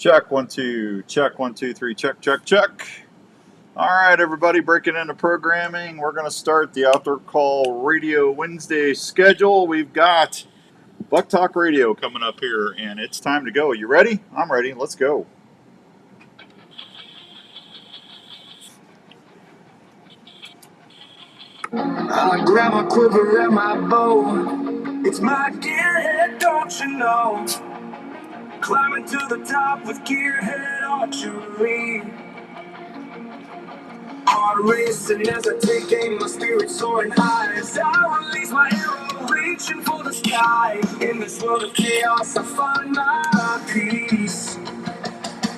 Check, 1, 2, check, 1, 2, 3, check, check, check. All right, everybody, breaking into programming. We're going to start the Outdoor Call Radio Wednesday schedule. We've got Buk Talk Radio coming up here, and it's time to go. You ready? I'm ready. Let's go. I grab my quiver and my bow. It's my gearhead, don't you know? Climbing to the top with gearhead archery. Heart racing as I take aim, my spirit soaring high as I release my arrow, reaching for the sky. In this world of chaos, I find my peace.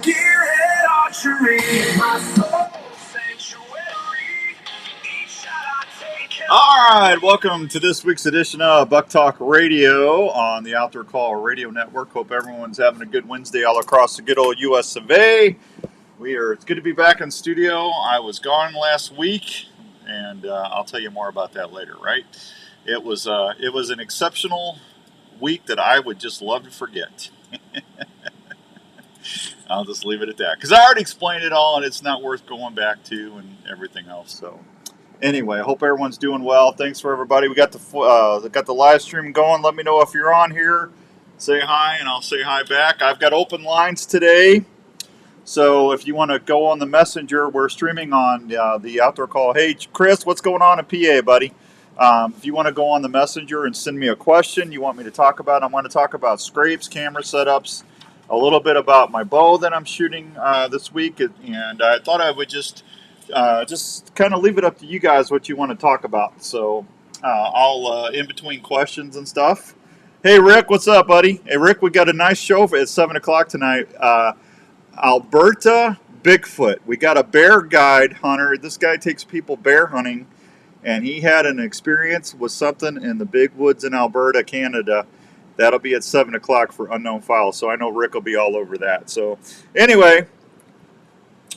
Gearhead archery, my soul sanctuary. Each shot I take. All right, welcome to this week's edition of Buk Talk Radio on the Outdoor Call Radio Network. Hope everyone's having a good Wednesday all across the good old U.S. of A. It's good to be back in studio. I was gone last week, and I'll tell you more about that later, right? It was an exceptional week that I would just love to forget. I'll just leave it at that, because I already explained it all, and it's not worth going back to and everything else. So anyway, I hope everyone's doing well. Thanks for everybody. We got the live stream going. Let me know if you're on here. Say hi, and I'll say hi back. I've got open lines today. So if you want to go on the messenger, we're streaming on the Outdoor Call. Hey, Chris, what's going on in PA, buddy? If you want to go on the messenger and send me a question you want me to talk about, I want to talk about scrapes, camera setups, a little bit about my bow that I'm shooting this week. And I thought I would just kind of leave it up to you guys what you want to talk about. So I'll, in between questions and stuff. Hey, Rick, what's up, buddy? Hey, Rick, we got a nice show at 7 o'clock tonight. Alberta Bigfoot. We got a bear guide hunter. This guy takes people bear hunting, and he had an experience with something in the big woods in Alberta, Canada. That'll be at 7 o'clock for Unknown Files, so I know Rick will be all over that. So anyway,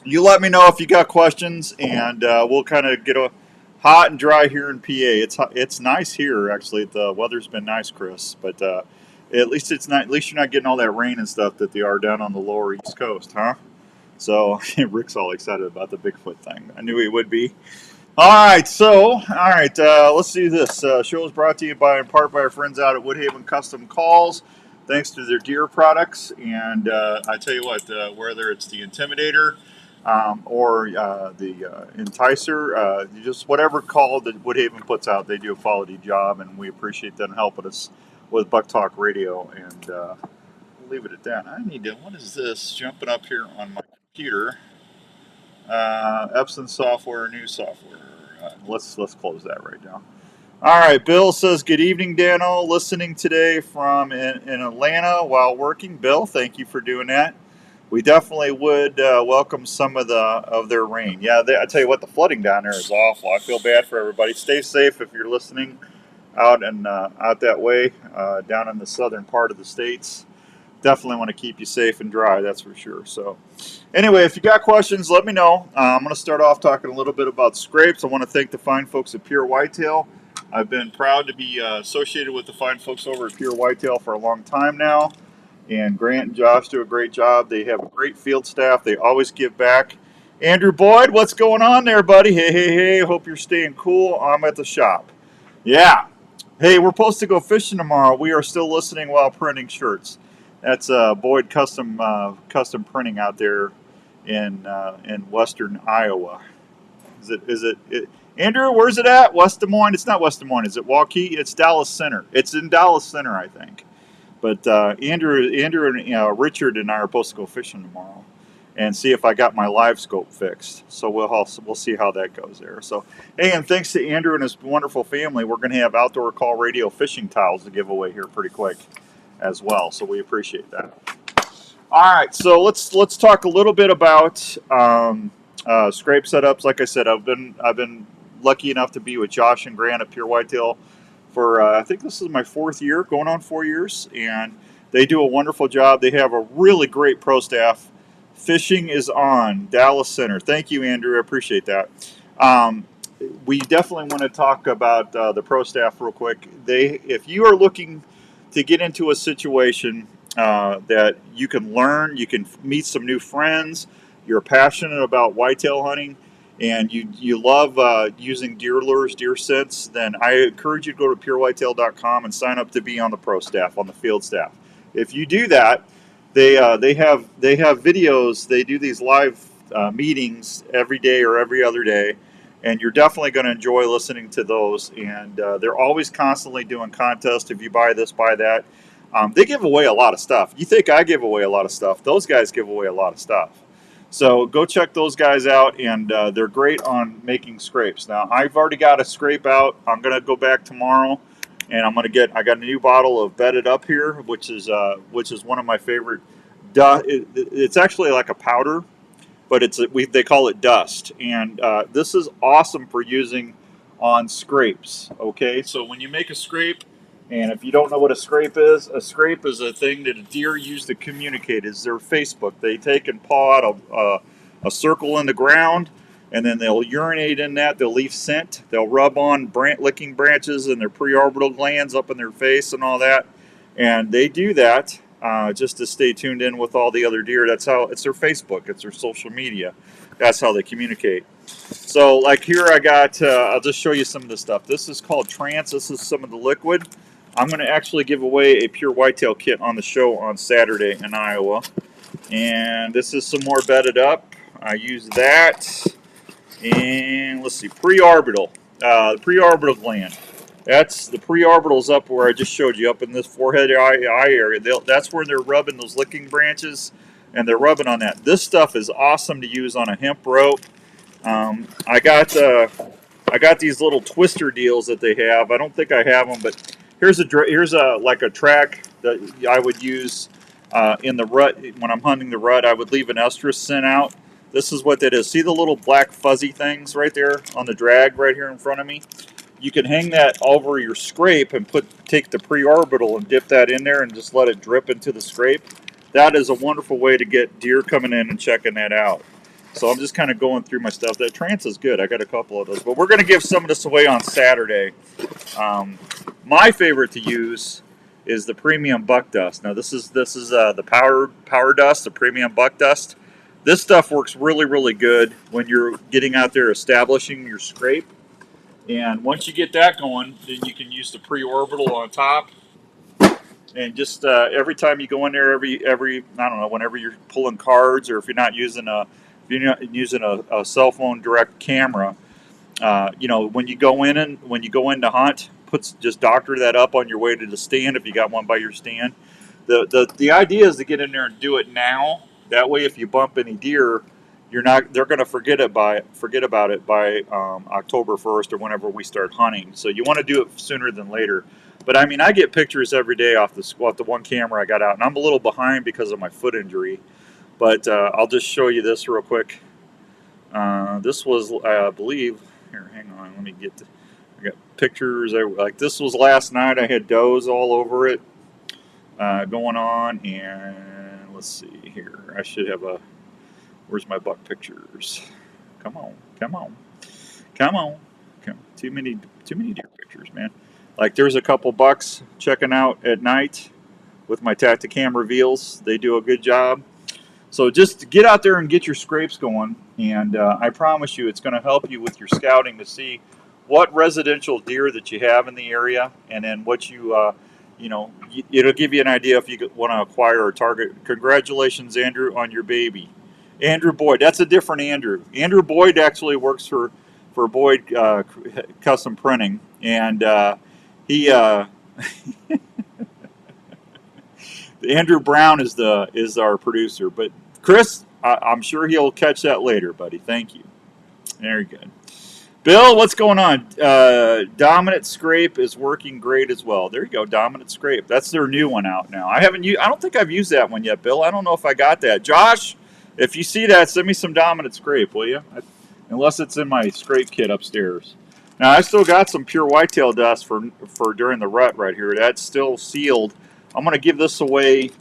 you let me know if you got questions, and we'll kind of get hot and dry here in PA. It's nice here, actually. The weather's been nice, Chris, but at least it's not. At least you're not getting all that rain and stuff that they are down on the lower East Coast, huh? So Rick's all excited about the Bigfoot thing. I knew he would be. All right, let's do this. Show is brought to you in part by our friends out at Woodhaven Custom Calls. Thanks to their deer products, and I tell you what, whether it's the Intimidator or the Enticer, just whatever call that Woodhaven puts out, they do a quality job, and we appreciate them helping us with Buk Talk Radio, and we'll leave it at that. What is this jumping up here on my computer? Epson software, new software. Let's close that right now. All right, Bill says, good evening, Dano. Listening today from in Atlanta while working. Bill, thank you for doing that. We definitely would welcome some of their rain. Yeah, I tell you what, the flooding down there is awful. I feel bad for everybody. Stay safe if you're listening out that way, down in the southern part of the states. Definitely want to keep you safe and dry, that's for sure. So anyway, if you got questions, let me know. I'm going to start off talking a little bit about scrapes. I want to thank the fine folks at Pure Whitetail. I've been proud to be associated with the fine folks over at Pure Whitetail for a long time now. And Grant and Josh do a great job. They have a great field staff. They always give back. Andrew Boyd, what's going on there, buddy? Hey. Hope you're staying cool. I'm at the shop. Yeah. Hey, we're supposed to go fishing tomorrow. We are still listening while printing shirts. That's Boyd Custom Printing out there in western Iowa. Is it Andrew? Where's it at? West Des Moines? It's not West Des Moines. Is it Waukee? It's Dallas Center. It's in Dallas Center, I think. But Andrew and Richard and I are supposed to go fishing tomorrow and see if I got my live scope fixed. So we'll see how that goes there. So, hey, and thanks to Andrew and his wonderful family, we're going to have Outdoor Call Radio fishing towels to give away here pretty quick as well. So we appreciate that. All right, so let's talk a little bit about scrape setups. Like I said, I've been lucky enough to be with Josh and Grant at Pure Whitetail for I think this is my 4th year, going on 4 years, and they do a wonderful job. They have a really great pro staff. Fishing is on, Dallas Center. Thank you, Andrew. I appreciate that. We definitely want to talk about the pro staff real quick. If you are looking to get into a situation that you can learn, you can meet some new friends, you're passionate about whitetail hunting, and you love using deer lures, deer scents, then I encourage you to go to purewhitetail.com and sign up to be on the pro staff, on the field staff. If you do that, they have videos. They do these live meetings every day or every other day, and you're definitely going to enjoy listening to those. And they're always constantly doing contests. If you buy this, buy that. They give away a lot of stuff. You think I give away a lot of stuff? Those guys give away a lot of stuff. So go check those guys out, and they're great on making scrapes. Now I've already got a scrape out. I'm gonna go back tomorrow, and I got a new bottle of Bedded Up here, which is one of my favorite. It's actually like a powder, but they call it dust, and this is awesome for using on scrapes. Okay, so when you make a scrape, and if you don't know what a scrape is a thing that a deer use to communicate. Is their Facebook. They take and paw out a circle in the ground, and then they'll urinate in that. They'll leave scent. They'll rub on licking branches and their preorbital glands up in their face and all that. And they do that just to stay tuned in with all the other deer. That's how it's their Facebook. It's their social media. That's how they communicate. So, like here, I got. I'll just show you some of the stuff. This is called Trance. This is some of the liquid. I'm going to actually give away a pure whitetail kit on the show on Saturday in Iowa. And this is some more Bedded Up. I use that. And let's see, preorbital. The preorbital gland. That's the preorbital's up where I just showed you, up in this forehead eye area. That's where they're rubbing those licking branches, and they're rubbing on that. This stuff is awesome to use on a hemp rope. I got these little twister deals that they have. I don't think I have them, but here's a like a track that I would use in the rut. When I'm hunting the rut, I would leave an estrus scent out. This is what that is. See the little black fuzzy things right there on the drag right here in front of me? You can hang that over your scrape and take the preorbital and dip that in there and just let it drip into the scrape. That is a wonderful way to get deer coming in and checking that out. So I'm just kind of going through my stuff. That Trance is good. I got a couple of those. But we're going to give some of this away on Saturday. My favorite to use is the premium buck dust. Now this is the power dust, the premium buck dust. This stuff works really, really good when you're getting out there establishing your scrape. And once you get that going, then you can use the preorbital on top. And just every time you go in there, every I don't know, whenever you're pulling cards, or if you're not using a cell phone direct camera, when you go in to hunt, just doctor that up on your way to the stand if you got one by your stand. The idea is to get in there and do it now. That way, if you bump any deer, they're going to forget about it by October 1st or whenever we start hunting. So you want to do it sooner than later. But I mean, I get pictures every day off the one camera I got out, and I'm a little behind because of my foot injury. But I'll just show you this real quick. This was, I believe, here, hang on, let me I got pictures. This was last night. I had does all over it going on, and let's see here. I should have where's my buck pictures? Come on. Too many deer pictures, man. Like there's a couple bucks checking out at night with my Tacticam reveals. They do a good job. So just get out there and get your scrapes going, and I promise you it's going to help you with your scouting to see what residential deer that you have in the area, and then what it'll give you an idea if you want to acquire or target. Congratulations, Andrew, on your baby. Andrew Boyd, that's a different Andrew. Andrew Boyd actually works for Boyd Custom Printing, and he Andrew Brown is our producer. But Chris, I'm sure he'll catch that later, buddy. Thank you. Very good. Bill, what's going on? Dominant Scrape is working great as well. There you go, Dominant Scrape. That's their new one out now. I don't think I've used that one yet, Bill. I don't know if I got that. Josh, if you see that, send me some Dominant Scrape, will you? Unless it's in my scrape kit upstairs. Now, I still got some pure whitetail dust for during the rut right here. That's still sealed. I'm going to give this away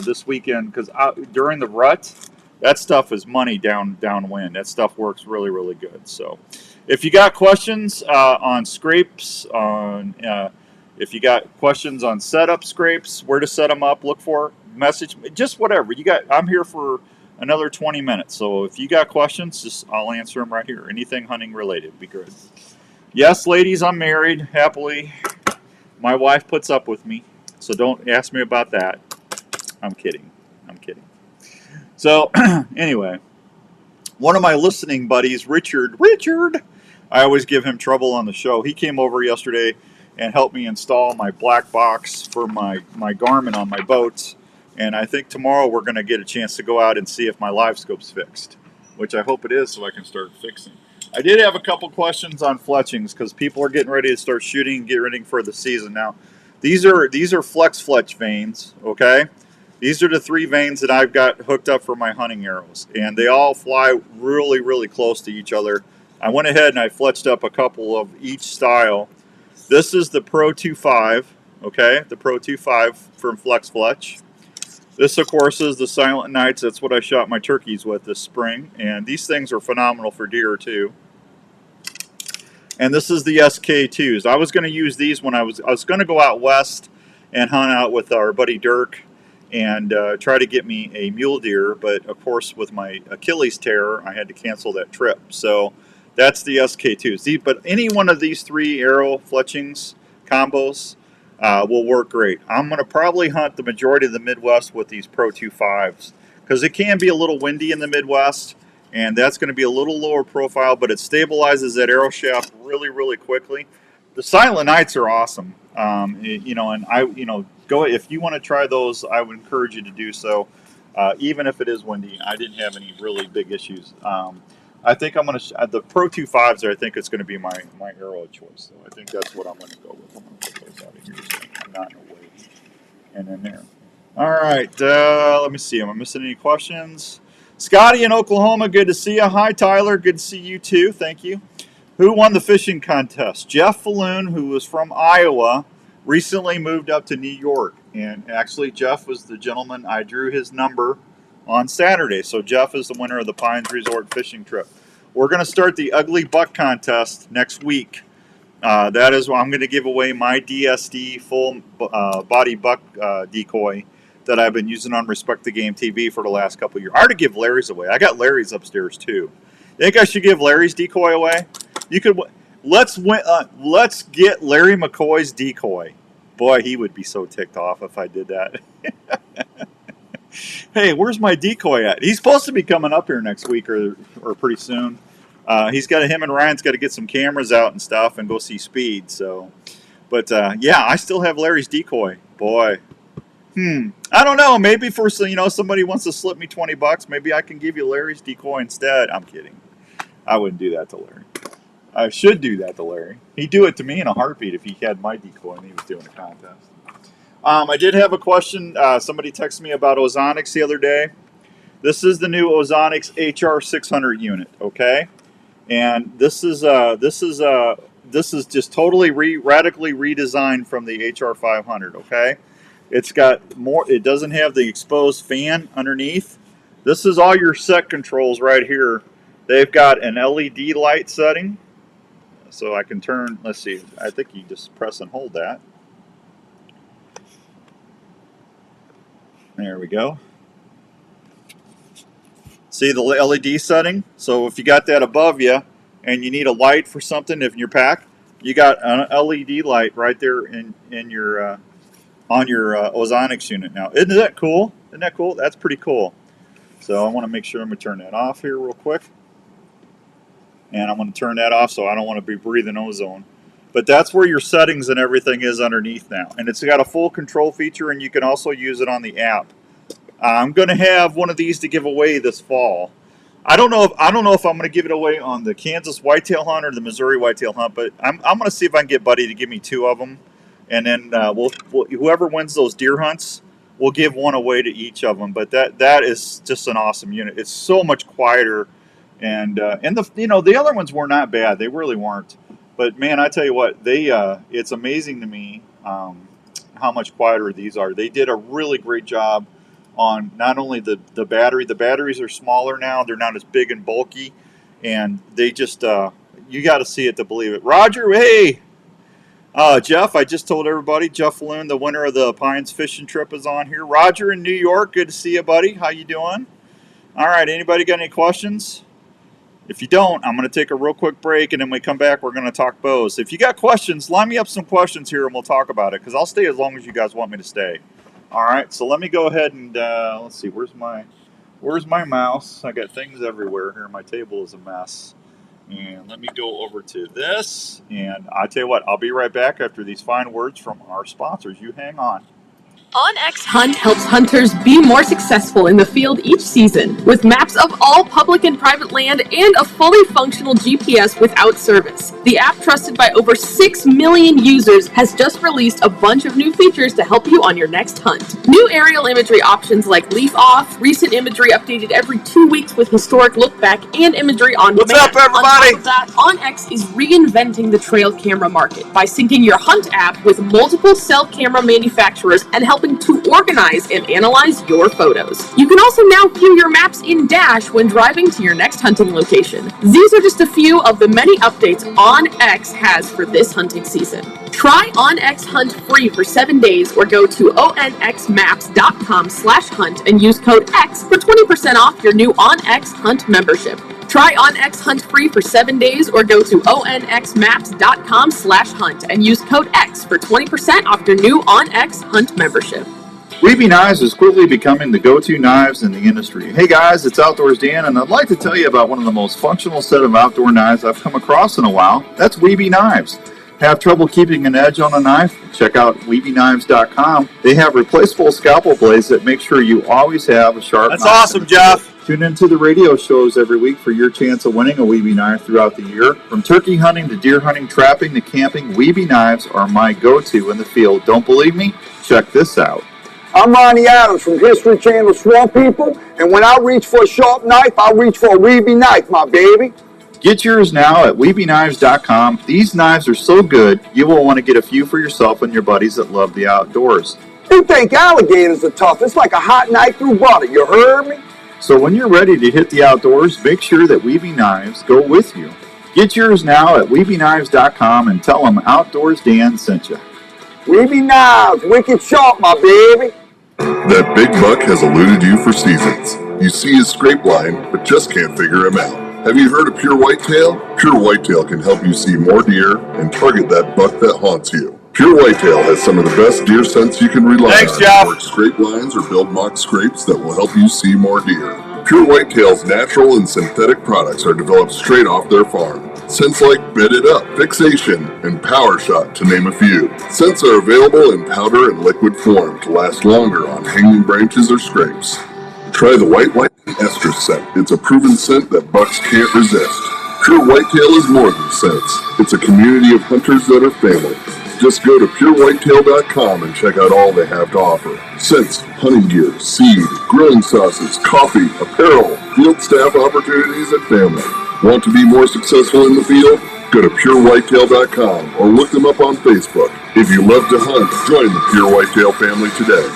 this weekend because during the rut, that stuff is money downwind. That stuff works really, really good. So if you got questions on scrapes, if you got questions on setup scrapes, where to set them up, look for, message me, just whatever you got. I'm here for another 20 minutes. So if you got questions, just I'll answer them right here. Anything hunting related would be good. Yes, ladies, I'm married happily. My wife puts up with me, so don't ask me about that. I'm kidding. I'm kidding. So anyway, one of my listening buddies, Richard, I always give him trouble on the show. He came over yesterday and helped me install my black box for my Garmin on my boats. And I think tomorrow we're going to get a chance to go out and see if my live scope's fixed, which I hope it is so I can start fixing. I did have a couple questions on fletchings because people are getting ready to start shooting and get ready for the season. Now, these are flex fletch vanes, okay? These are the 3 vanes that I've got hooked up for my hunting arrows, and they all fly really, really close to each other. I went ahead and I fletched up a couple of each style. This is the Pro 25, okay? The Pro 25 from Flex Fletch. This, of course, is the Silent Nights. That's what I shot my turkeys with this spring. And these things are phenomenal for deer, too. And this is the SK2s. I was going to use these when I was going to go out west and hunt out with our buddy Dirk and try to get me a mule deer. But, of course, with my Achilles tear, I had to cancel that trip. So that's the SK2s. But any one of these 3 arrow fletchings combos will work great. I'm going to probably hunt the majority of the Midwest with these Pro 25s because it can be a little windy in the Midwest, and that's going to be a little lower profile, but it stabilizes that arrow shaft really, really quickly. The Silent Nights are awesome. Go if you want to try those, I would encourage you to do so. Even if it is windy, I didn't have any really big issues. I think I'm going to the Pro 25s. I think it's going to be my arrow of choice. So I think that's what I'm going to go with. I'm going to put those out of here so I'm not in the way. And then there. All right. Let me see. Am I missing any questions? Scotty in Oklahoma. Good to see you. Hi, Tyler. Good to see you too. Thank you. Who won the fishing contest? Jeff Falloon, who was from Iowa, recently moved up to New York. And actually, Jeff was the gentleman. I drew his number on Saturday. So Jeff is the winner of the Pines Resort fishing trip. We're going to start the Ugly Buck contest next week. That is where I'm going to give away my DSD full body buck decoy that I've been using on Respect the Game TV for the last couple of years. I already give Larry's away. I got Larry's upstairs too. You think I should give Larry's decoy away? You could. Let's get Larry McCoy's decoy. Boy, he would be so ticked off if I did that. Hey, where's my decoy at? He's supposed to be coming up here next week or pretty soon. Him and Ryan's got to get some cameras out and stuff and go see Speed. So, but yeah, I still have Larry's decoy. Boy, I don't know. Maybe for somebody wants to slip me $20, maybe I can give you Larry's decoy instead. I'm kidding. I wouldn't do that to Larry. I should do that to Larry. He'd do it to me in a heartbeat if he had my decoy and he was doing a contest. I did have a question. Somebody texted me about Ozonics the other day. This is the new Ozonics HR600 unit, okay? And this is just totally radically redesigned from the HR500, okay? It's got more. It doesn't have the exposed fan underneath. This is all your set controls right here. They've got an LED light setting, so I can turn. Let's see. I think you just press and hold that. There we go. See the LED setting? So if you got that above you and you need a light for something in your pack, you got an LED light right there in your on your Ozonics unit. Now, isn't that cool? Isn't that cool? That's pretty cool. So I want to make sure I'm going to turn that off here real quick. And I'm going to turn that off so I don't want to be breathing ozone. But that's where your settings and everything is underneath now. And it's got a full control feature, and you can also use it on the app. I'm going to have one of these to give away this fall. I don't know if I'm going to give it away on the Kansas whitetail hunt or the Missouri whitetail hunt, but I'm going to see if I can get Buddy to give me 2 of them, and then we'll whoever wins those deer hunts, we'll give one away to each of them. But that is just an awesome unit. It's so much quieter, and the other ones were not bad. They really weren't. But man, I tell you what, it's amazing to me how much quieter these are. They did a really great job on not only the battery. The batteries are smaller now. They're not as big and bulky. And they just, you got to see it to believe it. Roger, hey, Jeff, I just told everybody, Jeff Loon, the winner of the Pines fishing trip, is on here. Roger in New York, good to see you, buddy. How you doing? All right, anybody got any questions? If you don't, I'm going to take a real quick break, and then when we come back, we're going to talk bows. If you got questions, line me up some questions here, and we'll talk about it, because I'll stay as long as you guys want me to stay. All right, so let me go ahead and, let's see, where's my mouse? I got things everywhere here. My table is a mess. And let me go over to this, and I tell you what, I'll be right back after these fine words from our sponsors. You hang on. OnX Hunt helps hunters be more successful in the field each season with maps of all public and private land and a fully functional GPS without service. The app, trusted by over 6 million users, has just released a bunch of new features to help you on your next hunt. New aerial imagery options like leaf off, recent imagery updated every 2 weeks with historic look back, and imagery on demand. What's up, everybody? On top of that, OnX is reinventing the trail camera market by syncing your hunt app with multiple cell camera manufacturers and helping to organize and analyze your photos. You can also now view your maps in Dash when driving to your next hunting location. These are just a few of the many updates OnX has for this hunting season. Try OnX Hunt free for 7 days or go to onxmaps.com/hunt and use code X for 20% off your new OnX Hunt membership. Try OnX Hunt free for 7 days or go to onxmaps.com/hunt and use code X for 20% off your new OnX Hunt membership. Weeby Knives is quickly becoming the go-to knives in the industry. Hey guys, it's Outdoors Dan, and I'd like to tell you about one of the most functional set of outdoor knives I've come across in a while. That's Weeby Knives. Have trouble keeping an edge on a knife? Check out WeebyKnives.com. They have replaceable scalpel blades that make sure you always have a sharp knife. That's awesome, Jeff. Tune into the radio shows every week for your chance of winning a Weeby knife throughout the year. From turkey hunting to deer hunting, trapping to camping, Weeby knives are my go-to in the field. Don't believe me? Check this out. I'm Ronnie Adams from History Channel Swamp People, and when I reach for a sharp knife, I reach for a Weeby knife, my baby. Get yours now at WeebyKnives.com. These knives are so good, you will want to get a few for yourself and your buddies that love the outdoors. You think alligators are tough? It's like a hot knife through butter. You heard me? So when you're ready to hit the outdoors, make sure that Weeby Knives go with you. Get yours now at WeebyKnives.com and tell them Outdoors Dan sent you. Weeby knives, wicked sharp, my baby. That big buck has eluded you for seasons. You see his scrape line, but just can't figure him out. Have you heard of Pure Whitetail? Pure Whitetail can help you see more deer and target that buck that haunts you. Pure Whitetail has some of the best deer scents you can rely on Jeff. to work scrape lines or build mock scrapes that will help you see more deer. Pure Whitetail's natural and synthetic products are developed straight off their farm. Scents like Bed It Up, Fixation, and Power Shot, to name a few. Scents are available in powder and liquid form to last longer on hanging branches or scrapes. Try the White Lightning Estrus scent. It's a proven scent that bucks can't resist. Pure Whitetail is more than scents. It's a community of hunters that are family. Just go to purewhitetail.com and check out all they have to offer. Scents, hunting gear, seed, grilling sauces, coffee, apparel, field staff opportunities, and family. Want to be more successful in the field? Go to purewhitetail.com or look them up on Facebook. If you love to hunt, join the Pure Whitetail family today.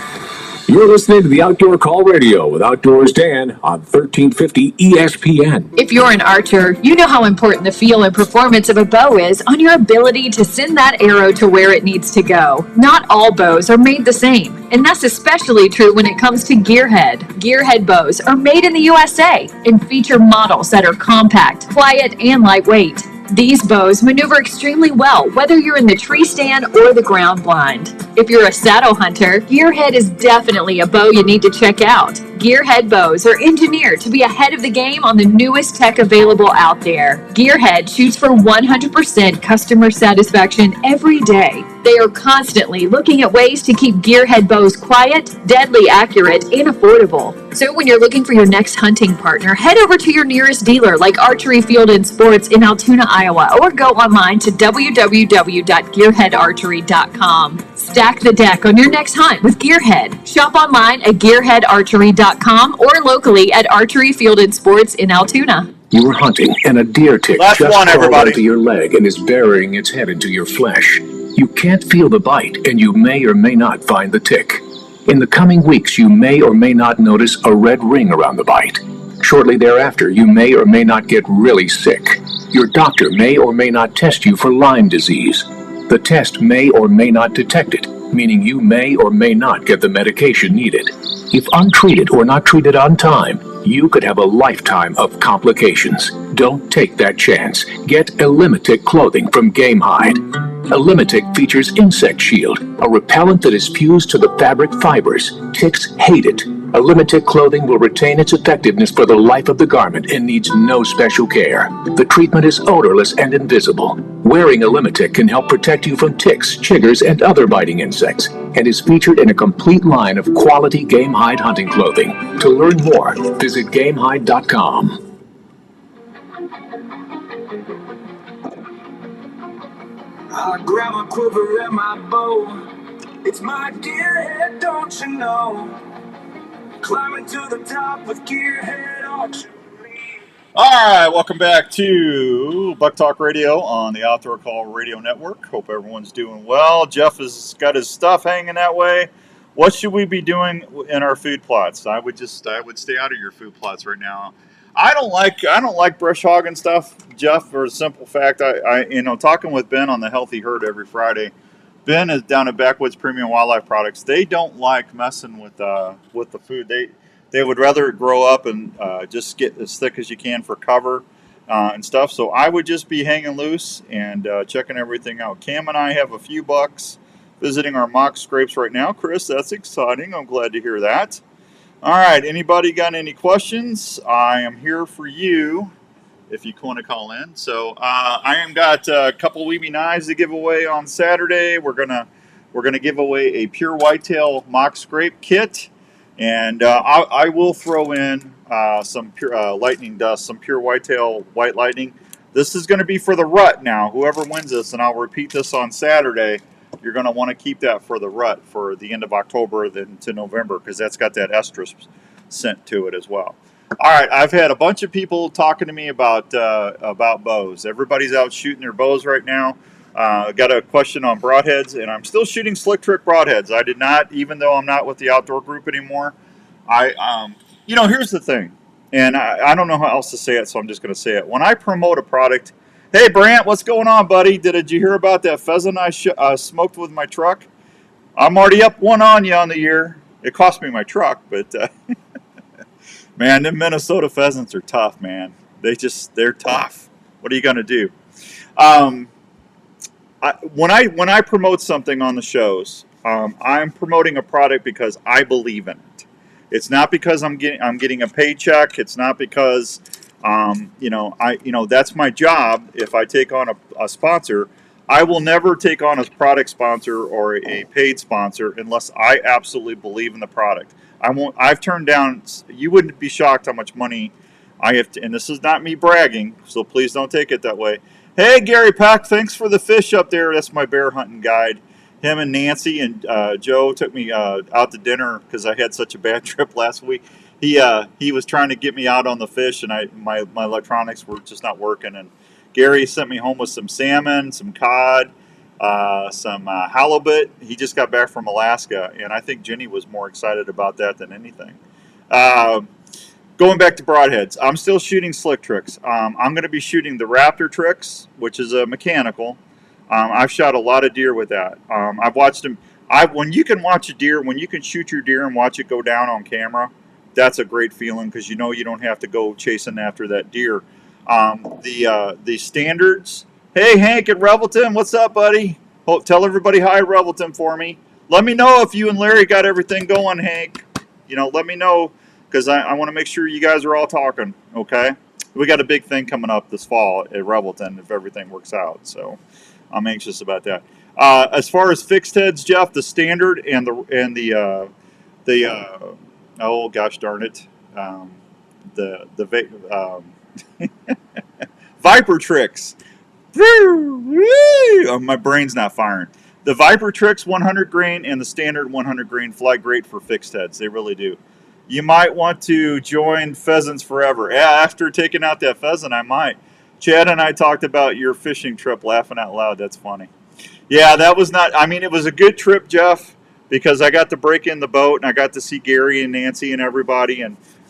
You're listening to the Outdoor Call Radio with Outdoors Dan on 1350 ESPN. If you're an archer, you know how important the feel and performance of a bow is on your ability to send that arrow to where it needs to go. Not all bows are made the same, and that's especially true when it comes to Gearhead. Gearhead bows are made in the USA and feature models that are compact, quiet, and lightweight. These bows maneuver extremely well, whether you're in the tree stand or the ground blind. If you're a saddle hunter, Gearhead is definitely a bow you need to check out. Gearhead bows are engineered to be ahead of the game on the newest tech available out there. Gearhead shoots for 100% customer satisfaction every day. They are constantly looking at ways to keep Gearhead bows quiet, deadly accurate, and affordable. So when you're looking for your next hunting partner, head over to your nearest dealer like Archery Field and Sports in Altoona, Iowa, or go online to www.gearheadarchery.com. Stack the deck on your next hunt with Gearhead. Shop online at gearheadarchery.com or locally at Archery Field and Sports in Altoona. You were hunting, and a deer tick Last just one, crawled everybody. onto your leg and is burying its head into your flesh. You can't feel the bite, and you may or may not find the tick. In the coming weeks, you may or may not notice a red ring around the bite. Shortly thereafter, you may or may not get really sick. Your doctor may or may not test you for Lyme disease. The test may or may not detect it, meaning you may or may not get the medication needed. If untreated or not treated on time, you could have a lifetime of complications. Don't take that chance. Get Elimitic clothing from Gamehide. Elimitic features Insect Shield, a repellent that is fused to the fabric fibers. Ticks hate it. Elimitic clothing will retain its effectiveness for the life of the garment and needs no special care. The treatment is odorless and invisible. Wearing Elimitic can help protect you from ticks, chiggers, and other biting insects, and is featured in a complete line of quality Gamehide hunting clothing. To learn more, visit Gamehide.com. I grab my quiver and my bow. It's my gearhead, don't you know? Climbing to the top with gearhead auction. All right, welcome back to Buk Talk Radio on the Outdoor Call Radio Network. Hope everyone's doing well. Jeff has got his stuff hanging that way. What should we be doing in our food plots? I would stay out of your food plots right now. I don't like brush hogging stuff, Jeff, for the simple fact I talking with Ben on the Healthy Herd every Friday. Ben is down at Backwoods Premium Wildlife Products. They don't like messing with the food. They would rather it grow up and just get as thick as you can for cover and stuff. So I would just be hanging loose and checking everything out. Cam and I have a few bucks visiting our mock scrapes right now. Chris, that's exciting. I'm glad to hear that. All right, anybody got any questions? I am here for you if you want to call in. So I am got a couple Weeby knives to give away on Saturday. We're gonna give away a pure whitetail mock scrape kit, and I will throw in some pure lightning dust, some pure whitetail white lightning. This is going to be for the rut now. Whoever wins this, and I'll repeat this on Saturday, you're going to want to keep that for the rut for the end of October then to November, because that's got that estrus scent to it as well. All right, I've had a bunch of people talking to me about bows. Everybody's out shooting their bows right now. Got a question on broadheads, and I'm still shooting slick trick broadheads. I did not, even though I'm not with the outdoor group anymore. Here's the thing, and I don't know how else to say it, so I'm just going to say it. When I promote a product, hey, Brant, what's going on, buddy? Did you hear about that pheasant I smoked with my truck? I'm already up one on you on the year. It cost me my truck, but man, them Minnesota pheasants are tough, man. They're tough. What are you going to do? When I promote something on the shows, I'm promoting a product because I believe in it. It's not because I'm getting a paycheck. It's not because that's my job. If I take on a sponsor, I will never take on a product sponsor or a paid sponsor unless I absolutely believe in the product. I've turned down. You wouldn't be shocked how much money I have to, and this is not me bragging, so please don't take it that way. Hey, Gary Peck, thanks for the fish up there. That's my bear hunting guide. Him and Nancy and Joe took me out to dinner because I had such a bad trip last week. He was trying to get me out on the fish, and my electronics were just not working. And Gary sent me home with some salmon, some cod, some halibut. He just got back from Alaska, and I think Jenny was more excited about that than anything. Going back to broadheads, I'm still shooting slick tricks. I'm going to be shooting the Raptor tricks, which is a mechanical. I've shot a lot of deer with that. I've watched them. When you can watch a deer, when you can shoot your deer and watch it go down on camera, that's a great feeling because you don't have to go chasing after that deer. The standards. Hey, Hank at Revelton, what's up, buddy? Tell everybody hi, Revelton, for me. Let me know if you and Larry got everything going, Hank. Let me know because I want to make sure you guys are all talking. Okay, we got a big thing coming up this fall at Revelton if everything works out. So I'm anxious about that. As far as fixed heads, Jeff, the standard and the oh gosh darn it, the Viper tricks. My brain's not firing. The Viper tricks 100 grain and the standard 100 grain fly great for fixed heads. They really do. You might want to join Pheasants Forever. Yeah, after taking out that pheasant, I might. Chad and I talked about your fishing trip, laughing out loud. That's funny. Yeah, that was not, it was a good trip, Jeff, because I got to break in the boat and I got to see Gary and Nancy and everybody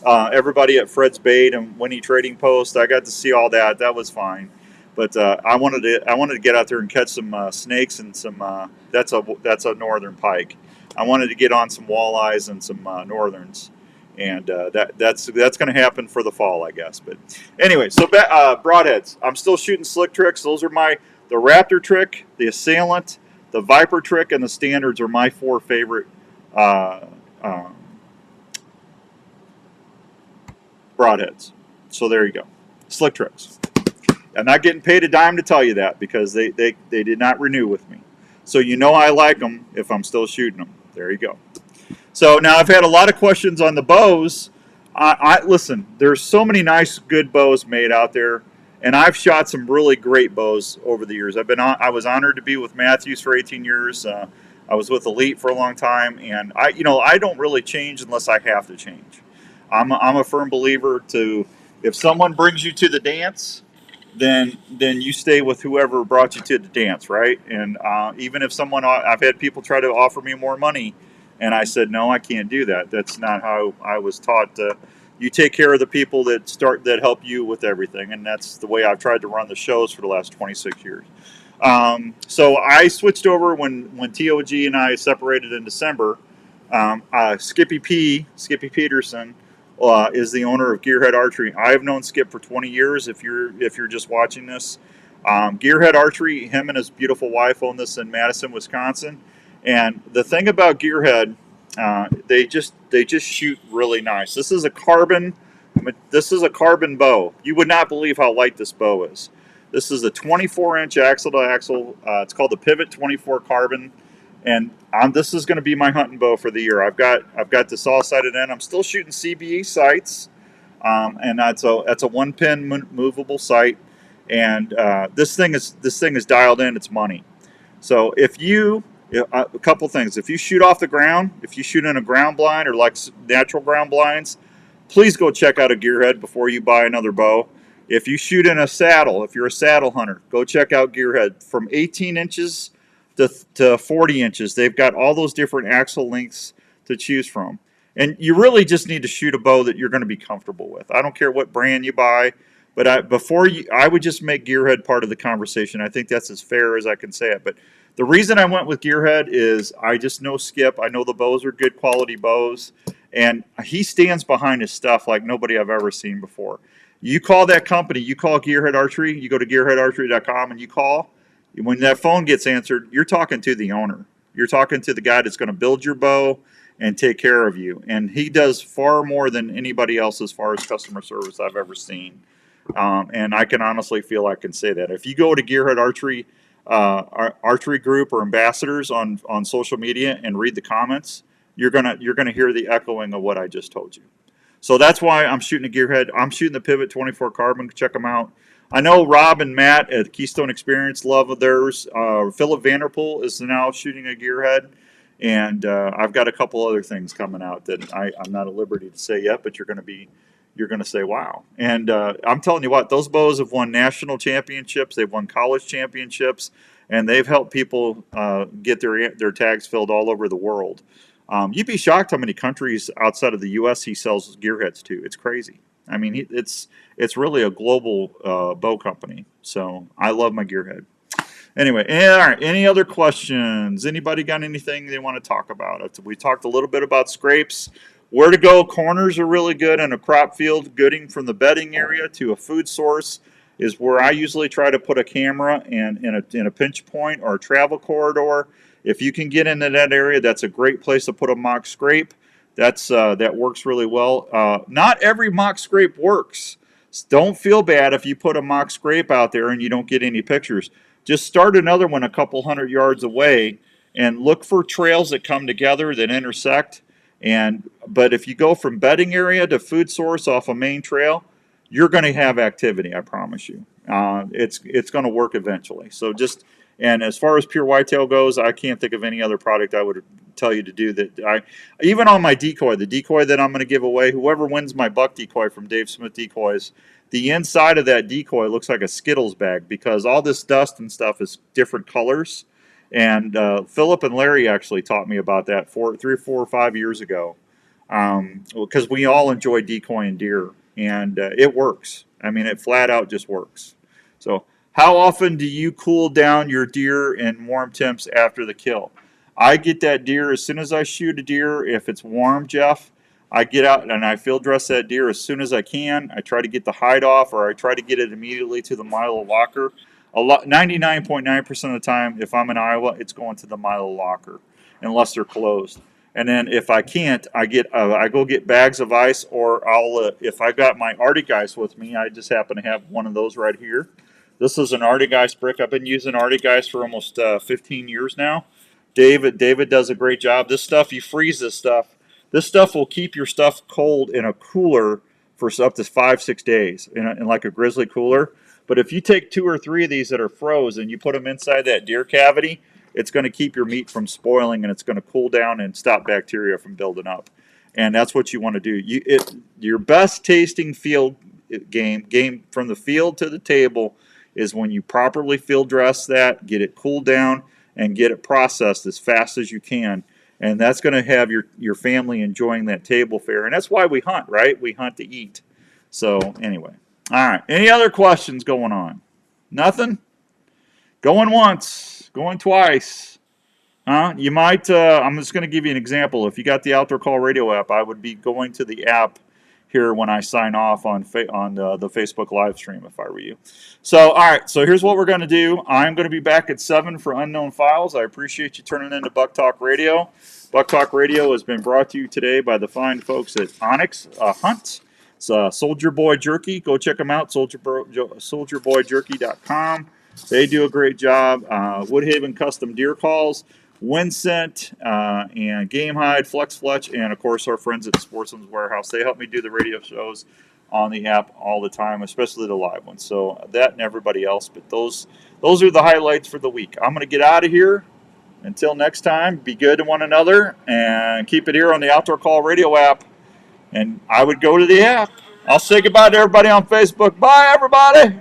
everybody at Fred's Bait and Winnie Trading Post. I got to see all that. That was fine. But I wanted to get out there and catch some snakes and some that's a northern pike. I wanted to get on some walleyes and some northerns, and that's going to happen for the fall, I guess. But anyway, so broadheads. I'm still shooting slick tricks. Those are the Raptor trick, the Assailant, the Viper trick, and the Standards are my 4 favorite broadheads. So there you go, slick tricks. I'm not getting paid a dime to tell you that because they did not renew with me. So you know I like them if I'm still shooting them. There you go. So now I've had a lot of questions on the bows. Listen, there's so many nice, good bows made out there, and I've shot some really great bows over the years. I was honored to be with Matthews for 18 years. I was with Elite for a long time, and I don't really change unless I have to change. I'm a firm believer if someone brings you to the dance, then you stay with whoever brought you to the dance, right? And even if I've had people try to offer me more money, and I said, no, I can't do that. That's not how I was taught. You take care of the people that help you with everything, and that's the way I've tried to run the shows for the last 26 years. So I switched over when TOG and I separated in December. Skippy Peterson, is the owner of Gearhead Archery. I've known Skip for 20 years. If you're just watching this, Gearhead Archery, him and his beautiful wife own this in Madison, Wisconsin. And the thing about Gearhead, they just shoot really nice. This is a carbon bow. You would not believe how light this bow is. This is a 24-inch axle to axle. It's called the Pivot 24 Carbon. And this is going to be my hunting bow for the year. I've got this all sighted in. I'm still shooting CBE sights, and that's a 1-pin movable sight. And this thing is dialed in. It's money. So a couple things. If you shoot off the ground, if you shoot in a ground blind or like natural ground blinds, please go check out a Gearhead before you buy another bow. If you shoot in a saddle, if you're a saddle hunter, go check out Gearhead. From 18 inches to 40 inches. They've got all those different axle lengths to choose from. And you really just need to shoot a bow that you're going to be comfortable with. I don't care what brand you buy, but I would just make Gearhead part of the conversation. I think that's as fair as I can say it. But the reason I went with Gearhead is I just know Skip. I know the bows are good quality bows, and he stands behind his stuff like nobody I've ever seen before. You call that company, you call Gearhead Archery, you go to gearheadarchery.com and you call. When that phone gets answered, you're talking to the owner. You're talking to the guy that's going to build your bow and take care of you. And he does far more than anybody else as far as customer service I've ever seen. And I can honestly feel I can say that. If you go to Gearhead Archery, archery group or ambassadors on social media and read the comments, you're gonna hear the echoing of what I just told you. So that's why I'm shooting a Gearhead. I'm shooting the Pivot 24 Carbon. Check them out. I know Rob and Matt at Keystone Experience love theirs. Philip Vanderpool is now shooting a Gearhead, and I've got a couple other things coming out that I'm not at liberty to say yet, but you're going to say wow. And I'm telling you what, those bows have won national championships, they've won college championships, and they've helped people get their tags filled all over the world. You'd be shocked how many countries outside of the U.S. he sells Gearheads to. It's crazy. I mean, it's really a global bow company. So I love my Gearhead. Anyway, all right. Any other questions? Anybody got anything they want to talk about? We talked a little bit about scrapes. Where to go? Corners are really good in a crop field. Gooding from the bedding area to a food source is where I usually try to put a camera in a pinch point or a travel corridor. If you can get into that area, that's a great place to put a mock scrape. That works really well. Not every mock scrape works. Don't feel bad if you put a mock scrape out there and you don't get any pictures. Just start another one a couple 100 yards away and look for trails that come together that intersect. But if you go from bedding area to food source off a main trail, you're going to have activity. I promise you. It's going to work eventually. And as far as pure whitetail goes, I can't think of any other product I would tell you to do that. Even on my decoy, the decoy that I'm going to give away, whoever wins my buck decoy from Dave Smith Decoys, the inside of that decoy looks like a Skittles bag because all this dust and stuff is different colors. And Philip and Larry actually taught me about that 3 or 4 or 5 years ago because we all enjoy decoying deer, and it works. I mean, it flat out just works. So How often do you cool down your deer in warm temps after the kill? I get that deer as soon as I shoot a deer. If it's warm, Jeff, I get out and I field dress that deer as soon as I can. I try to get the hide off, or I try to get it immediately to the Milo locker. 99.9% of the time, if I'm in Iowa, it's going to the Milo locker, unless they're closed. And then if I can't, I go get bags of ice, or if I got my Arctic ice with me, I just happen to have one of those right here. This is an Arctic ice brick. I've been using Arctic ice for almost 15 years now. David does a great job. This stuff, you freeze this stuff. This stuff will keep your stuff cold in a cooler for up to 5-6 days, in like a grizzly cooler. But if you take 2 or 3 of these that are frozen, you put them inside that deer cavity, it's going to keep your meat from spoiling, and it's going to cool down and stop bacteria from building up. And that's what you want to do. Your best tasting field game from the field to the table is when you properly field dress that, get it cooled down, and get it processed as fast as you can. And that's going to have your family enjoying that table fare. And that's why we hunt, right? We hunt to eat. So anyway. All right. Any other questions going on? Nothing? Going once. Going twice. You might, I'm just going to give you an example. If you got the Outdoor Call Radio app, I would be going to the app here when I sign off on the Facebook live stream if I were you. So, all right, so here's what we're going to do. I'm going to be back at 7 for Unknown Files. I appreciate you turning in to Buk Talk Radio. Buk Talk Radio has been brought to you today by the fine folks at Onyx Hunt. It's Soldier Boy Jerky. Go check them out, soldierboyjerky.com. They do a great job. Woodhaven Custom Deer Calls, Winsent, and Game Hide, Flex Fletch, and of course our friends at Sportsman's Warehouse. They help me do the radio shows on the app all the time, especially the live ones. So that and everybody else, but those are the highlights for the week. I'm going to get out of here. Until next time, be good to one another and keep it here on the Outdoor Call Radio app. And I would go to the app. I'll say goodbye to everybody on Facebook. Bye, everybody.